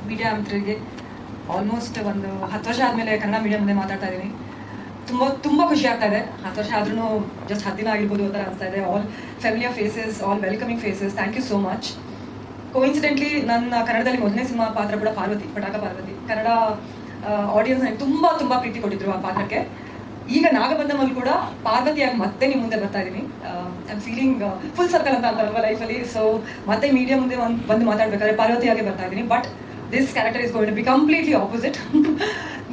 Media ಮಿತ್ರರಿಗೆ almost ಒಂದು 10 ವರ್ಷ ಆದಮೇಲೆ ಕನ್ನಡ ಮೀಡಿಯಂ ಮುಂದೆ ಮಾತಾಡ್ತಾ ಇದ್ದೀನಿ. ತುಂಬ ಖುಷಿ ಆಗ್ತಾ ಇದೆ. 10 ವರ್ಷ ಆದ್ರೂ ಜಸ್ಟ್ 10 ದಿನ ಆಗಿರ್ಬೋದು ಅಂತ ಅನಿಸ್ತಾ ಇದೆ. All familiar faces, all welcoming faces. Thank you so much. Coincidentally ನನ್ನ ಕನ್ನಡದಲ್ಲಿ ಮೊದಲನೇ ಸಿನಿಮಾ ಪಾತ್ರ ಕೂಡ ಪಟಾಕ ಪಾರ್ವತಿ. ಕನ್ನಡ ಆಡಿಯನ್ಸ್ ನನಗೆ ತುಂಬ ಪ್ರೀತಿ ಕೊಟ್ಟಿದ್ರು ಆ ಪಾತ್ರಕ್ಕೆ. ಈಗ ನಾಗಬಂಧಮಲ್ಲಿ ಕೂಡ ಪಾರ್ವತಿಯಾಗಿ ಮತ್ತೆ ನಿಮ್ಮ ಮುಂದೆ ಬರ್ತಾ ಇದ್ದೀನಿ. I am feeling full circle ಅಂತ ಅಂತಾರಲ್ವ ಲೈಫಲ್ಲಿ. ಸೊ ಮತ್ತೆ ಮೀಡಿಯಾ ಮುಂದೆ ಬಂದು ಮಾತಾಡ್ಬೇಕಾದ್ರೆ ಪಾರ್ವತಿಯಾಗಿ ಬರ್ತಾ ಇದ್ದೀನಿ. But this character is going to be completely opposite.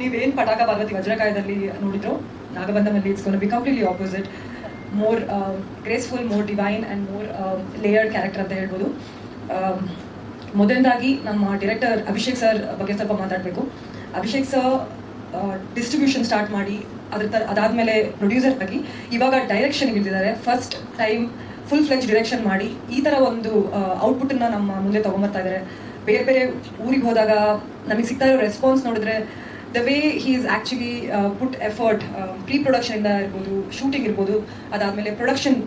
ನೀವೇನು ಪಟಾಕ ಪಾರ್ವತಿ ವಜ್ರಕಾಯದಲ್ಲಿ ನೋಡಿದ್ರು, ನಾಗಬಂಧಮಲ್ಲಿ it's going to be completely opposite. More graceful, more divine and more layered character ಅಂತ ಹೇಳ್ಬೋದು. ಮೊದಲನೇದಾಗಿ ನಮ್ಮ ಡೈರೆಕ್ಟರ್ ಅಭಿಷೇಕ್ ಸರ್ ಬಗ್ಗೆ ಸ್ವಲ್ಪ ಮಾತಾಡಬೇಕು. ಅಭಿಷೇಕ್ ಸರ್ ಡಿಸ್ಟ್ರಿಬ್ಯೂಷನ್ ಸ್ಟಾರ್ಟ್ ಮಾಡಿ ಅದಾದಮೇಲೆ ಪ್ರೊಡ್ಯೂಸರ್ ಆಗಿ ಇವಾಗ ಡೈರೆಕ್ಷನ್ಗೆ ಇಳಿದಿದ್ದಾರೆ. First time full fledge direction ಮಾಡಿ ಈ ಥರ ಒಂದು ಔಟ್ಪುಟ್ಟನ್ನು ನಮ್ಮ ಮುಂದೆ ತೊಗೊಂಬರ್ತಾ ಇದ್ದಾರೆ. ಬೇರೆ ಊರಿಗೆ ಹೋದಾಗ ನಮಗೆ ಸಿಗ್ತಾ ಇರೋ ರೆಸ್ಪಾನ್ಸ್ ನೋಡಿದ್ರೆ the way he is actually put effort, pre ಪ್ರೊಡಕ್ಷನಿಂದ ಇರ್ಬೋದು, ಶೂಟಿಂಗ್ ಇರ್ಬೋದು, ಅದಾದಮೇಲೆ ಪ್ರೊಡಕ್ಷನ್,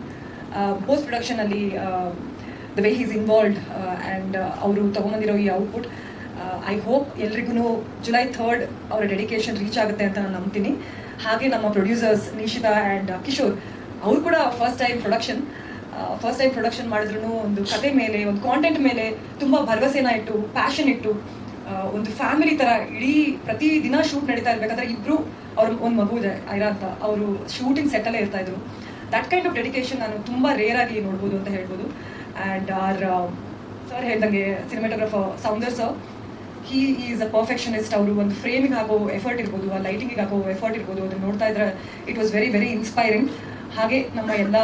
ಪೋಸ್ಟ್ ಪ್ರೊಡಕ್ಷನಲ್ಲಿ the way he is involved and ಅವರು ತೊಗೊಂಬಂದಿರೋ ಈ ಔಟ್ಪುಟ್ ಐ ಹೋಪ್ ಎಲ್ರಿಗೂ ಜುಲೈ 3 ಅವರ ಡೆಡಿಕೇಶನ್ ರೀಚ್ ಆಗುತ್ತೆ ಅಂತ ನಾನು ನಂಬ್ತೀನಿ. ಹಾಗೆ ನಮ್ಮ ಪ್ರೊಡ್ಯೂಸರ್ಸ್ ನಿಶಿತಾ ಆ್ಯಂಡ್ ಕಿಶೋರ್, ಅವರು ಕೂಡ ಫಸ್ಟ್ ಟೈಮ್ ಪ್ರೊಡಕ್ಷನ್ ಮಾಡಿದ್ರು ಒಂದು ಕತೆ ಮೇಲೆ, ಒಂದು ಕಾಂಟೆಂಟ್ ಮೇಲೆ ತುಂಬ ಭರವಸೆನ ಇಟ್ಟು, ಪ್ಯಾಷನ್ ಇಟ್ಟು, ಒಂದು ಫ್ಯಾಮಿಲಿ ಥರ ಇಡೀ ಪ್ರತಿ ದಿನ ಶೂಟ್ ನಡೀತಾ ಇರಬೇಕಾದ್ರೆ ಇಬ್ಬರು ಅವ್ರ ಒಂದು ಮಗು ಇದೆ ಐರಾ ಅಂತ, ಅವರು ಶೂಟಿಂಗ್ ಸೆಟ್ಟಲ್ಲೇ ಇರ್ತಾಯಿದ್ರು. ದಟ್ ಕೈಂಡ್ ಆಫ್ ಡೆಡಿಕೇಶನ್ ನಾನು ತುಂಬ ರೇರ್ ಆಗಿ ನೋಡ್ಬೋದು ಅಂತ ಹೇಳ್ಬೋದು. ಆ್ಯಂಡ್ ಸರ್ ಹೇಳ್ದಂಗೆ cinematographer Soundar sir, he is a perfectionist. ಅವರು ಒಂದು ಫ್ರೇಮಿಗೆ ಹಾಕೋ ಎಫರ್ಟ್ ಇರ್ಬೋದು, ಆ ಲೈಟಿಂಗಿಗೆ ಹಾಕೋ ಎಫರ್ಟ್ ಇರ್ಬೋದು, ಅದನ್ನು ನೋಡ್ತಾ ಇದ್ರೆ ಇಟ್ ವಾಸ್ ವೆರಿ ಇನ್ಸ್ಪೈರಿಂಗ್. ಹಾಗೆ ನಮ್ಮ ಎಲ್ಲ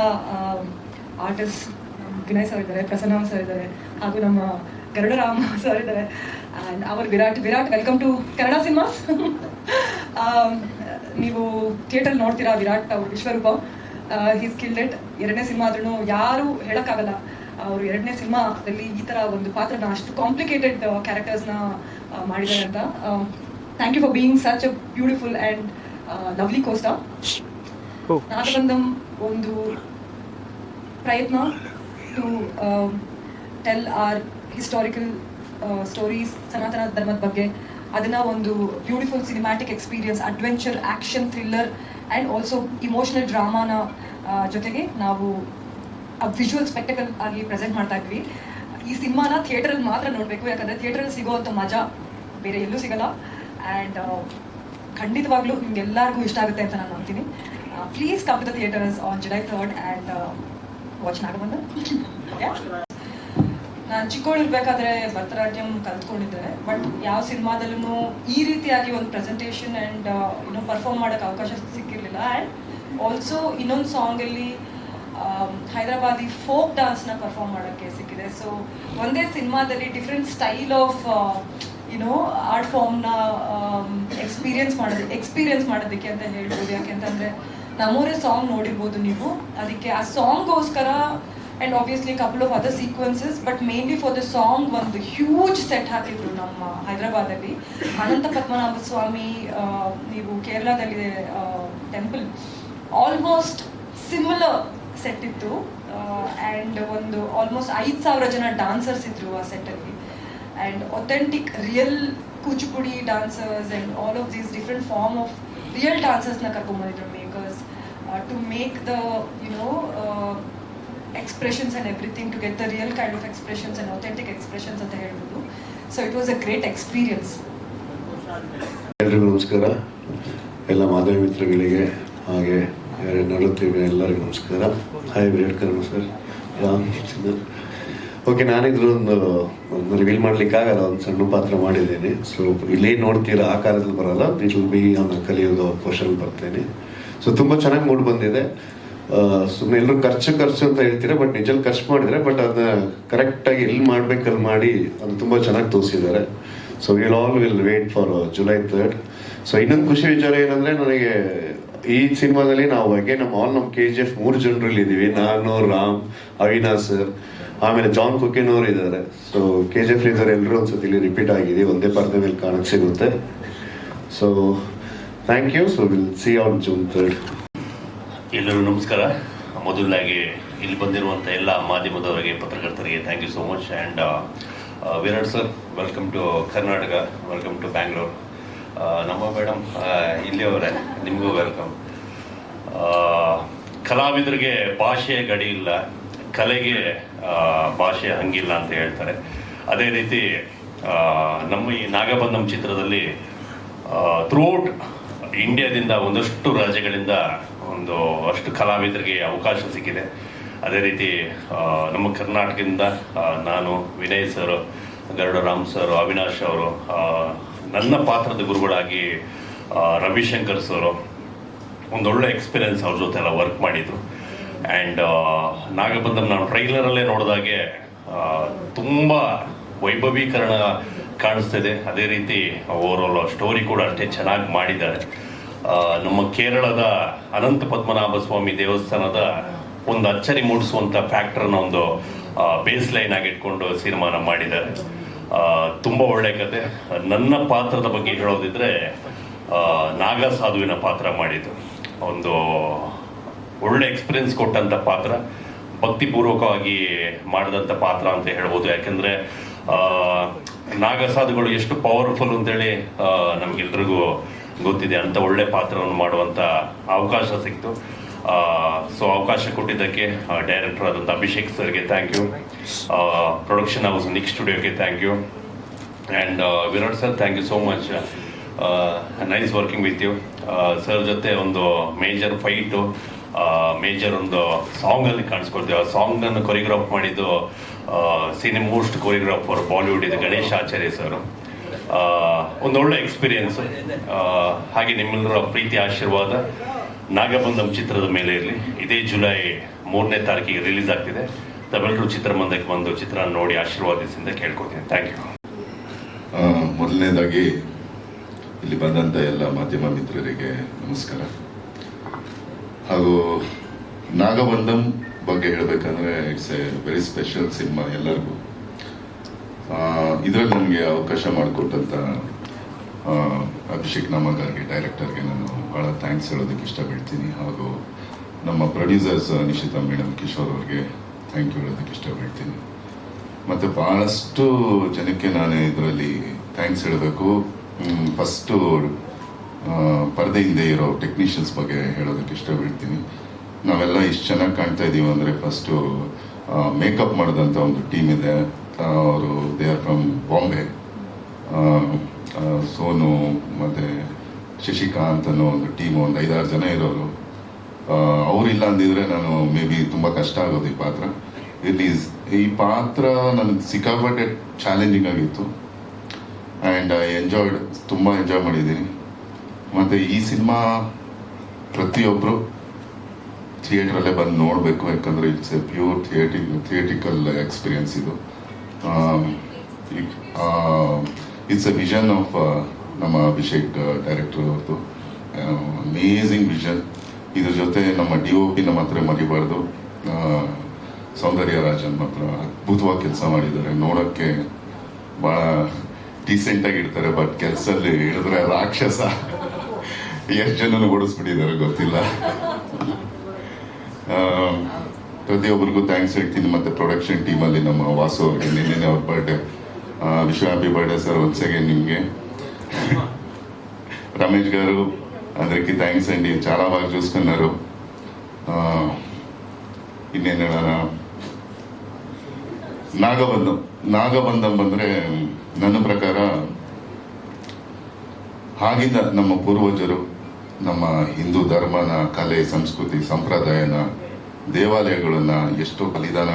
ಆರ್ಟಿಸ್ಟ್, ವಿನಯ್ ಸರ್ ಇದ್ದಾರೆ, ಪ್ರಸನ್ನ ಸರ್ ಇದ್ದಾರೆ, ಹಾಗೂ ನಮ್ಮ ಗರುಡರಾಮ್ ಸರ್ ಇದ್ದಾರೆ. And our Virat welcome to Kannada cinemas. ನೀವು ಥಿಯೇಟರ್ ನೋಡ್ತೀರಾ ವಿರಾಟ್ ಅವ್ರ ವಿಶ್ವರೂಪ, ಹೀಸ್ ಕಿಲ್ಡ್ ಇಟ್. 2ನೇ ಸಿನಿಮಾ ಆದ್ರೂ ಯಾರೂ ಹೇಳೋಕ್ಕಾಗಲ್ಲ ಅವರು 2ನೇ ಸಿನಿಮಾದಲ್ಲಿ ಈ ಥರ ಒಂದು ಪಾತ್ರನ, ಅಷ್ಟು ಕಾಂಪ್ಲಿಕೇಟೆಡ್ ಕ್ಯಾರೆಕ್ಟರ್ಸ್ನ ಮಾಡಿದ್ದಾರೆ ಅಂತ. Thank you for being such a beautiful and lovely costar. Nagabandham ಒಂದು ಪ್ರಯತ್ನ to tell our historical stories, ಸನಾತನ ಧರ್ಮದ ಬಗ್ಗೆ. ಅದನ್ನು ಒಂದು beautiful cinematic experience, adventure, action, thriller and also emotional ಡ್ರಾಮಾನ ಜೊತೆಗೆ ನಾವು ವಿಜುವಲ್ ಸ್ಪೆಕ್ಟಕಲ್ ಆಗಿ ಪ್ರೆಸೆಂಟ್ ಮಾಡ್ತಾ ಇದ್ವಿ. ಈ ಸಿನಿಮಾನ ಥಿಯೇಟ್ರಲ್ಲಿ ಮಾತ್ರ ನೋಡಬೇಕು, ಯಾಕಂದರೆ ಥಿಯೇಟ್ರಲ್ಲಿ ಸಿಗೋವಂಥ ಮಜಾ ಬೇರೆ ಎಲ್ಲೂ ಸಿಗಲ್ಲ. ಆ್ಯಂಡ್ ಖಂಡಿತವಾಗ್ಲೂ ನಿಮ್ಗೆಲ್ಲರಿಗೂ ಇಷ್ಟ ಆಗುತ್ತೆ ಅಂತ ನಾನು ನಂಬ್ತೀನಿ. Please come to the theatres on July 3 and watch Nagabandha. ನಾನು ಚಿಕ್ಕವಳಿರ್ಬೇಕಾದ್ರೆ ಭರತನಾಟ್ಯಂ ಕಲ್ತ್ಕೊಂಡಿದ್ದೆ, ಬಟ್ ಯಾವ ಸಿನಿಮಾದಲ್ಲೂ ಈ ರೀತಿಯಾಗಿ ಒಂದು ಪ್ರೆಸೆಂಟೇಷನ್ ಆ್ಯಂಡ್ ಪರ್ಫಾರ್ಮ್ ಮಾಡೋಕ್ಕೆ ಅವಕಾಶ ಸಿಕ್ಕಿರಲಿಲ್ಲ. ಆ್ಯಂಡ್ ಆಲ್ಸೋ ಇನ್ನೊಂದು ಸಾಂಗಲ್ಲಿ ಹೈದರಾಬಾದಿ ಫೋಕ್ ಡ್ಯಾನ್ಸ್ನ ಪರ್ಫಾರ್ಮ್ ಮಾಡೋಕ್ಕೆ ಸಿಕ್ಕಿದೆ. ಸೊ ಒಂದೇ ಸಿನಿಮಾದಲ್ಲಿ ಡಿಫ್ರೆಂಟ್ ಸ್ಟೈಲ್ ಆಫ್ ಆರ್ಟ್ ಫಾರ್ಮ್ನ ಎಕ್ಸ್ಪೀರಿಯನ್ಸ್ ಮಾಡೋದಕ್ಕೆ ಅಂತ ಹೇಳ್ಬೋದು. ಯಾಕೆಂತಂದರೆ ನಮ್ಮೂರೇ ಸಾಂಗ್ ನೋಡಿರ್ಬೋದು ನೀವು, ಅದಕ್ಕೆ ಆ ಸಾಂಗ್ಗೋಸ್ಕರ and obviously couple of other sequences, but mainly for the song ಒಂದು ಹ್ಯೂಜ್ ಸೆಟ್ ಹಾಕಿದ್ರು ನಮ್ಮ ಹೈದರಾಬಾದಲ್ಲಿ. ಅನಂತ ಪದ್ಮನಾಭ ಸ್ವಾಮಿ, ನೀವು ಕೇರಳದಲ್ಲಿದೆ ಟೆಂಪಲ್, ಆಲ್ಮೋಸ್ಟ್ ಸಿಮಿಲರ್ ಸೆಟ್ ಇತ್ತು. ಆ್ಯಂಡ್ ಒಂದು ಆಲ್ಮೋಸ್ಟ್ 5,000 ಜನ ಡಾನ್ಸರ್ಸ್ ಇದ್ರು ಆ ಸೆಟ್ಟಲ್ಲಿ. And authentic real Kuchipudi dancers and all of these different form of real ಡಾನ್ಸರ್ಸ್ನ ಕರ್ಕೊಂಡ್ಬಂದಿದ್ರು makers to make the expressions and everything, to get the real kind of expressions and authentic expressions ಅಂತ ಹೇಳ್ಬೋದು. So it was a great experience. ಎಲ್ರಿಗೂ ನಮಸ್ಕಾರ. ಎಲ್ಲ ಮಾಧ್ಯಮ ಮಿತ್ರಗಳಿಗೆ ಹಾಗೆ ನೋಡುತ್ತೀವಿ ಎಲ್ಲರಿಗೂ ನಮಸ್ಕಾರ. ಹಾಯ್ ವಿರಾಟ್ ಕರ್ಮ ಸರ್, ರಾಮ್ ಚಂದ್ರ. ಓಕೆ, ನಾನಿದ್ರು ಒಂದು ರಿವೀಲ್ ಮಾಡ್ಲಿಕ್ಕಾಗಲ್ಲ, ಒಂದು ಸಣ್ಣ ಪಾತ್ರ ಮಾಡಿದ್ದೇನೆ. ಸೊ ಇಲ್ಲೇ ನೋಡ್ತೀರಾ ಆಕಾರದಲ್ಲಿ ಬರಲ್ಲ, ಇಟ್ ವಿಲ್ ಬಿ ಆನ್ ಕಲಿಯೋದು ಪೋರ್ಷನ್ ಬರ್ತೇನೆ. ಸೊ ತುಂಬ ಚೆನ್ನಾಗಿ ಮೂಡ್ ಬಂದಿದೆ. ಸುಮ್ಮನೆ ಎಲ್ಲರೂ ಖರ್ಚು ಅಂತ ಹೇಳ್ತೀರಾ, ಬಟ್ ನಿಜಲ್ಲಿ ಖರ್ಚು ಮಾಡಿದರೆ, ಬಟ್ ಅದನ್ನ ಕರೆಕ್ಟಾಗಿ ಎಲ್ಲಿ ಮಾಡ್ಬೇಕಲ್ಲಿ ಮಾಡಿ ಅದು ತುಂಬ ಚೆನ್ನಾಗಿ ತೋರಿಸಿದ್ದಾರೆ. So will wait for July 3. So ಇನ್ನೊಂದು ಖುಷಿ ವಿಚಾರ ಏನಂದರೆ, ನನಗೆ ಈ ಸಿನಿಮಾದಲ್ಲಿ ನಾವು ನಮ್ಮ KGF 3 ಜನರಲ್ಲಿ ಇದ್ದೀವಿ. ನಾನು, ರಾಮ್, ಅವಿನಾಶ್ ಸರ್, ಆಮೇಲೆ ಜಾನ್ ಕುಕಿನವ್ರು ಇದ್ದಾರೆ. ಸೊ KGF ಇದ್ದಾರೆ, ಎಲ್ಲರೂ ಒಂದ್ಸತಿ ಇಲ್ಲಿ ರಿಪೀಟ್ ಆಗಿದ್ದೀವಿ, ಒಂದೇ ಪರದೆ ಮೇಲೆ ಕಾಣಕ್ಕೆ ಸಿಗುತ್ತೆ. So thank you. So will see on June 3. ಎಲ್ಲರೂ ನಮಸ್ಕಾರ. ಮೊದಲನಾಗಿ ಇಲ್ಲಿ ಬಂದಿರುವಂಥ ಎಲ್ಲ ಮಾಧ್ಯಮದವರಿಗೆ, ಪತ್ರಕರ್ತರಿಗೆ thank you so much. And Virat sir, welcome to Karnataka, welcome to Bangalore. ನಮ್ಮ ಮೇಡಮ್ ಇಲ್ಲಿಯವರೇ, ನಿಮಗೂ ವೆಲ್ಕಮ್. ಕಲಾವಿದರಿಗೆ ಭಾಷೆಯ ಗಡಿ ಇಲ್ಲ, ಕಲೆಗೆ ಭಾಷೆ ಹಂಗಿಲ್ಲ ಅಂತ ಹೇಳ್ತಾರೆ. ಅದೇ ರೀತಿ ನಮ್ಮ ಈ ನಾಗಬಂಧಂ ಚಿತ್ರದಲ್ಲಿ ಥ್ರೂಔಟ್ ಇಂಡಿಯಾದಿಂದ ಒಂದಷ್ಟು ರಾಜ್ಯಗಳಿಂದ ಅಷ್ಟು ಕಲಾವಿದರಿಗೆ ಅವಕಾಶ ಸಿಕ್ಕಿದೆ. ಅದೇ ರೀತಿ ನಮ್ಮ ಕರ್ನಾಟಕದಿಂದ ನಾನು, ವಿನಯ್ ಸರ್, ಗರುಡರಾಮ್ ಸರ್, ಅವಿನಾಶ್ ಅವರು, ನನ್ನ ಪಾತ್ರದ ಗುರುಗಳಾಗಿ ರವಿಶಂಕರ್ ಸರ್, ಒಂದೊಳ್ಳೆ ಎಕ್ಸ್ಪೀರಿಯನ್ಸ್ ಅವ್ರ ಜೊತೆ ಎಲ್ಲ ವರ್ಕ್ ಮಾಡಿದ್ದು. ಆ್ಯಂಡ್ ನಾಗಬಂಧಂ ನಾವು ಟ್ರೈಲರಲ್ಲೇ ನೋಡಿದಾಗೆ ತುಂಬ ವೈಭವೀಕರಣ ಕಾಣಿಸ್ತಿದೆ. ಅದೇ ರೀತಿ ಓವರಾಲ್ ಸ್ಟೋರಿ ಕೂಡ ಅಷ್ಟೇ ಚೆನ್ನಾಗಿ ಮಾಡಿದ್ದಾರೆ. ನಮ್ಮ ಕೇರಳದ ಅನಂತ ಪದ್ಮನಾಭ ಸ್ವಾಮಿ ದೇವಸ್ಥಾನದ ಒಂದು ಅಚ್ಚರಿ ಮೂಡಿಸುವಂಥ ಫ್ಯಾಕ್ಟರ್ನ ಒಂದು ಬೇಸ್ ಲೈನ್ ಆಗಿ ಇಟ್ಕೊಂಡು ಸಿನಿಮಾನ ಮಾಡಿದ್ದಾರೆ. ತುಂಬ ಒಳ್ಳೆ ಕತೆ. ನನ್ನ ಪಾತ್ರದ ಬಗ್ಗೆ ಹೇಳೋದಿದ್ರೆ, ನಾಗ ಸಾಧುವಿನ ಪಾತ್ರ ಮಾಡಿದ್ದು ಒಂದು ಒಳ್ಳೆ ಎಕ್ಸ್ಪೀರಿಯನ್ಸ್ ಕೊಟ್ಟಂಥ ಪಾತ್ರ, ಭಕ್ತಿಪೂರ್ವಕವಾಗಿ ಮಾಡಿದಂಥ ಪಾತ್ರ ಅಂತ ಹೇಳ್ಬೋದು. ಯಾಕೆಂದರೆ ನಾಗಸಾಧುಗಳು ಎಷ್ಟು ಪವರ್ಫುಲ್ ಅಂತೇಳಿ ನಮಗೆಲ್ರಿಗೂ ಗೊತ್ತಿದೆ. ಅಂಥ ಒಳ್ಳೆ ಪಾತ್ರವನ್ನು ಮಾಡುವಂಥ ಅವಕಾಶ ಸಿಕ್ತು. ಸೊ ಅವಕಾಶ ಕೊಟ್ಟಿದ್ದಕ್ಕೆ ಡೈರೆಕ್ಟರ್ ಆದಂಥ ಅಭಿಷೇಕ್ ಸರ್ಗೆ thank you, production house Nik ಸ್ಟುಡಿಯೋಗೆ thank you, and Virat sir thank you so much. Nice working with you. Sir ಜೊತೆ ಒಂದು ಮೇಜರ್ ಫೈಟು, ಮೇಜರ್ ಒಂದು ಸಾಂಗಲ್ಲಿ ಕಾಣಿಸ್ಕೊಳ್ತೀವಿ. ಆ ಸಾಂಗನ್ನು ಕೊರಿಯೋಗ್ರಾಫ್ ಮಾಡಿದ್ದು ಮೋಸ್ಟ್ ಕೊರಿಯೋಗ್ರಾಫರ್ ಬಾಲಿವುಡ್ ಇದು ಗಣೇಶ್ ಆಚಾರ್ಯ ಸರ್. ಒಂದೊಳ್ಳೆ ಎಕ್ಸ್ಪೀರಿಯನ್ಸ್. ಹಾಗೆ ನಿಮ್ಮೆಲ್ಲರ ಪ್ರೀತಿ ಆಶೀರ್ವಾದ ನಾಗಬಂಧಂ ಚಿತ್ರದ ಮೇಲೆ ಇರಲಿ. ಇದೇ ಜುಲೈ 3ನೇ ತಾರೀಕಿಗೆ ರಿಲೀಸ್ ಆಗ್ತಿದೆ. ತಾವೆಲ್ಲರೂ ಚಿತ್ರಮಂದಿರಕ್ಕೆ ಬಂದು ಚಿತ್ರ ನೋಡಿ ಆಶೀರ್ವಾದಿಸಿಂದ ಕೇಳ್ಕೊತೀನಿ. Thank you. ಮೊದಲನೇದಾಗಿ ಇಲ್ಲಿ ಬಂದಂಥ ಎಲ್ಲ ಮಾಧ್ಯಮ ಮಿತ್ರರಿಗೆ ನಮಸ್ಕಾರ. ಹಾಗೂ ನಾಗಬಂಧಂ ಬಗ್ಗೆ ಹೇಳಬೇಕಂದ್ರೆ it's A very special cinema ಎಲ್ಲರಿಗೂ. ಇದರಲ್ಲಿ ನನಗೆ ಅವಕಾಶ ಮಾಡಿಕೊಟ್ಟಂಥ ಅಭಿಷೇಕ್ ನಾಮಗಾರ್ಗೆ, ಡೈರೆಕ್ಟರ್ಗೆ ನಾನು ಭಾಳ ಥ್ಯಾಂಕ್ಸ್ ಹೇಳೋದಕ್ಕೆ ಇಷ್ಟಪಡ್ತೀನಿ. ಹಾಗೂ ನಮ್ಮ ಪ್ರೊಡ್ಯೂಸರ್ಸ್ ನಿಶಿತಾ ಮೇಡಮ್, ಕಿಶೋರ್ ಅವ್ರಿಗೆ ಥ್ಯಾಂಕ್ ಯು ಹೇಳೋದಕ್ಕೆ ಇಷ್ಟಪಡ್ತೀನಿ. ಮತ್ತು ಭಾಳಷ್ಟು ಜನಕ್ಕೆ ನಾನು ಇದರಲ್ಲಿ ಥ್ಯಾಂಕ್ಸ್ ಹೇಳಬೇಕು. ಫಸ್ಟು ಪರದೆ ಹಿಂದೆ ಇರೋ ಟೆಕ್ನಿಷಿಯನ್ಸ್ ಬಗ್ಗೆ ಹೇಳೋದಕ್ಕೆ ಇಷ್ಟಪಡ್ತೀನಿ. ನಾವೆಲ್ಲ ಇಷ್ಟು ಚೆನ್ನಾಗಿ ಕಾಣ್ತಾ ಇದ್ದೀವಿ ಅಂದರೆ ಫಸ್ಟು ಮೇಕಪ್ ಮಾಡಿದಂಥ ಒಂದು ಟೀಮ್ ಇದೆ. ಅವರು they are from Bombay. Sonu ಮತ್ತು ಶಶಿಕಾಂತ್ ಅನ್ನೋ ಒಂದು ಟೀಮು, ಒಂದು 5-6 ಜನ ಇರೋರು. ಅವರಿಲ್ಲ ಅಂದಿದ್ರೆ ನಾನು ಮೇ ಬಿ ತುಂಬ ಕಷ್ಟ ಆಗೋದು ಈ ಪಾತ್ರ. ಈ ಪಾತ್ರ ನನಗೆ ಸಿಕ್ಕಾಪಟ್ಟೆ ಚಾಲೆಂಜಿಂಗ್ ಆಗಿತ್ತು. ಆ್ಯಂಡ್ ಐ ಎಂಜಾಯ್ಡ್, ತುಂಬ ಎಂಜಾಯ್ ಮಾಡಿದ್ದೀನಿ. ಮತ್ತು ಈ ಸಿನಿಮಾ ಪ್ರತಿಯೊಬ್ಬರು ಥಿಯೇಟ್ರಲ್ಲೇ ಬಂದು ನೋಡಬೇಕು. ಯಾಕಂದರೆ it's A pure theatrical experience ಇದು. ಇಟ್ಸ್ ಎ ವಿಷನ್ ಆಫ್ ನಮ್ಮ ಅಭಿಷೇಕ್ ಡೈರೆಕ್ಟರ್ ಅವ್ರದ್ದು. Amazing vision. ಇದ್ರ ಜೊತೆ ನಮ್ಮ DOP ನಮ್ಮ ಹತ್ರ ಮರಿಬಾರ್ದು, ಸೌಂದರ್ಯ ರಾಜನ್ ಮಾತ್ರ ಅದ್ಭುತವಾಗಿ ಕೆಲಸ ಮಾಡಿದ್ದಾರೆ. ನೋಡೋಕ್ಕೆ ಭಾಳ ಡೀಸೆಂಟಾಗಿ ಇಡ್ತಾರೆ, ಬಟ್ ಕೆಲಸದಲ್ಲಿ ಹೇಳಿದ್ರೆ ರಾಕ್ಷಸ. ಎಷ್ಟು ಜನನು ಓಡಿಸ್ಬಿಟ್ಟಿದ್ದಾರೆ ಗೊತ್ತಿಲ್ಲ. ಪ್ರತಿಯೊಬ್ಬರಿಗೂ ಥ್ಯಾಂಕ್ಸ್ ಹೇಳ್ತೀನಿ. ಮತ್ತು ಪ್ರೊಡಕ್ಷನ್ ಟೀಮಲ್ಲಿ ನಮ್ಮ ವಾಸು ಅವ್ರಿಗೆ ನಿನ್ನೆ ಅವ್ರ birthday. Wish happy birthday sir once again ನಿಮಗೆ. రమేష్ గారు అందరికీ థ్యాంక్స్ అండి, చాలా బాగా చూసుకున్నారు. ಇನ್ನೇನು ಹೇಳೋಣ, ನಾಗಬಂಧಂ ಅಂದರೆ ನನ್ನ ಪ್ರಕಾರ ಆಗಿಂದ ನಮ್ಮ ಪೂರ್ವಜರು ನಮ್ಮ ಹಿಂದೂ ಧರ್ಮನ, ಕಲೆ, ಸಂಸ್ಕೃತಿ, ಸಂಪ್ರದಾಯನ, ದೇವಾಲಯಗಳನ್ನು ಎಷ್ಟೋ ಬಲಿದಾನ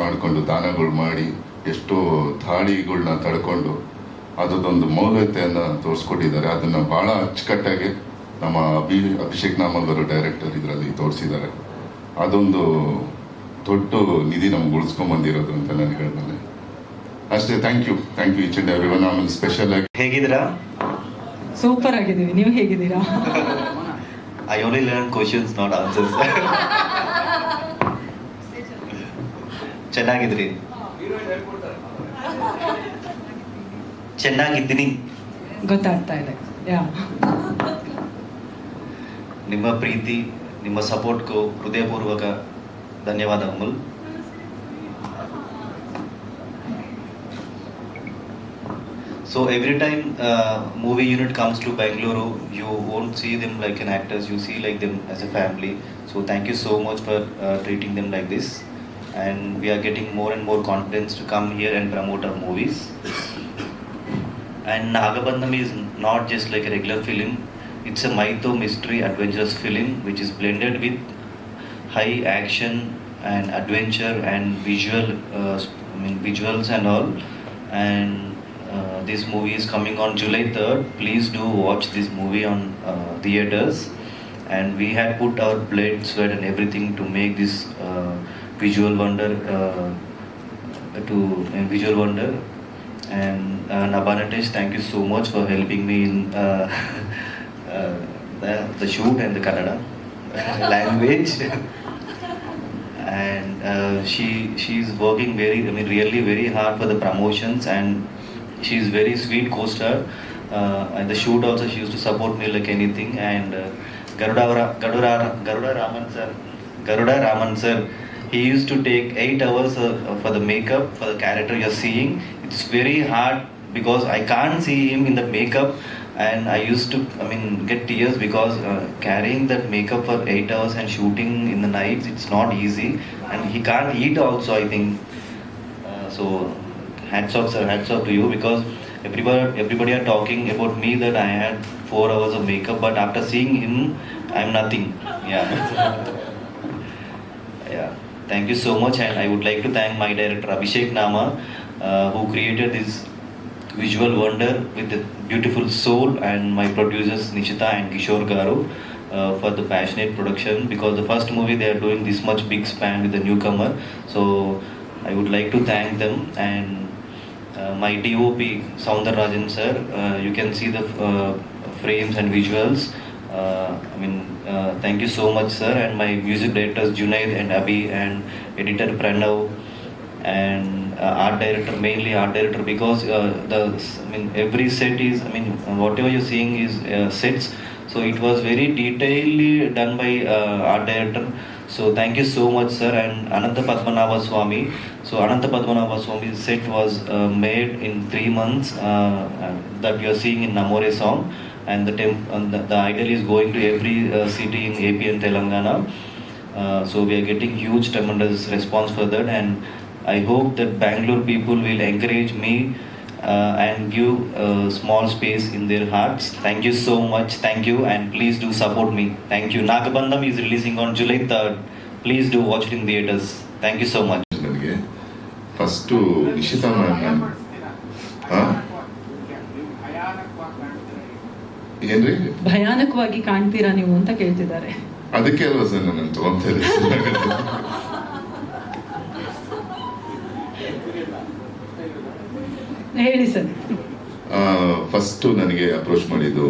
ಮಾಡಿಕೊಂಡು ದಾನಗಳು ಮಾಡಿ ಎಷ್ಟೋ ದಾಳಿಗಳನ್ನ ತಡ್ಕೊಂಡು ಅದೊಂದು ಮೌಲ್ಯತೆಯನ್ನು ತೋರಿಸ್ಕೊಟ್ಟಿದ್ದಾರೆ. ಅದನ್ನು ಭಾಳ ಅಚ್ಚುಕಟ್ಟಾಗಿ ನಮ್ಮ ಅಭಿಷೇಕ್ ನಾಮಗಾರು ಡೈರೆಕ್ಟರ್ ಇದರಲ್ಲಿ ತೋರಿಸಿದ್ದಾರೆ. ಅದೊಂದು ದೊಡ್ಡ ನಿಧಿ ನಮ್ಗೆ ಉಳಿಸ್ಕೊಂಬಂದಿರೋದು ಅಂತ ನಾನು ಹೇಳ್ಬಲ್ಲೆ. ಅಷ್ಟೇ. Thank you each and every one. ಆಮೇಲೆ ಸ್ಪೆಷಲ್ ಆಗಿ ಹೇಗಿದ್ದೀರಾ? ಸೂಪರ್ ಆಗಿದ್ದೀವಿ. ನೀವು ಹೇಗಿದ್ದೀರಾ? I only learn questions not answers. ಚೆನ್ನಾಗಿದ್ರಿ? ಚೆನ್ನಾಗಿದ್ದೀನಿ. ಗೊತ್ತಾಗ್ತಾ ಇದೆ. ನಿಮ್ಮ ಪ್ರೀತಿ, ನಿಮ್ಮ ಸಪೋರ್ಟ್ಗೂ ಹೃದಯಪೂರ್ವಕ ಧನ್ಯವಾದ Amul. So every time movie unit comes to Bangalore, you won't see them like an actors. You see like them as a family. So thank you so much for treating them like this. And we are getting more and more confidence to come here and promote our movies. And Nagabandham is not just like a regular film. It's a mytho mystery adventurous film which is blended with high action and adventure and visuals and all. And this movie is coming on July 3rd. Please do watch this movie on theaters. And we had put our blood, sweat, and everything to make this visual wonder. And Nabanatesh, thank you so much for helping me in the shoot and the Kannada language. And she's working really very hard for the promotions, and she's very sweet co-star. And the shoot also she used to support me like anything. And Garuda Raman sir, he used to take 8 hours for the makeup for the character you're seeing. It's very hard because I can't see him in the makeup, and I used to get tears because carrying that makeup for 8 hours and shooting in the nights, it's not easy. And he can't eat also, I think. So hats off sir, hats off to you, because everybody are talking about me that I had 4 hours of makeup, but after seeing him I'm nothing. Yeah. Yeah, thank you so much. And I would like to thank my director Abhishek Nama, who created this visual wonder with a beautiful soul, and my producers Nishita and Kishore Garu for the passionate production, because the first movie they are doing this much big span with the newcomer. So I would like to thank them. And my DOP Soundararajan sir, you can see the frames and visuals. Thank you so much sir. And my music directors Junaid and Abhi, and editor Pranav, and art director, mainly art director, because every set is, whatever you're seeing is sets, so it was very detailedly done by art director. So thank you so much sir. And Ananta Padmanabha Swami, so Ananta Padmanabha Swami's set was made in 3 months, that you are seeing in Namore song. And the idol is going to every city in AP and Telangana. So we are getting huge tremendous response for that. And I hope that Bangalore people will encourage me and give a small space in their hearts. Thank you so much. Thank you, and please do support me. Thank you. Nagabandham is releasing on July 3rd. Please do watch it in theaters. Thank you so much. ನನಗೆ first Nishita ma'am ಏನ್ರಿ ಭಯಾನಕವಾಗಿ ಕಾಣ್ತೀರಾ ನೀವು ಅಂತ ಕೇಳ್ತಿದ್ದಾರೆ. ಅದಕ್ಕೆ ಅಲ್ವಾ sir ನನ್ನ ಜವಾಬ್ದಾರಿ. ಹೇಳಿ ಸರ್. ಫಸ್ಟ್ ನನಗೆ ಅಪ್ರೋಚ್ ಮಾಡಿದ್ದು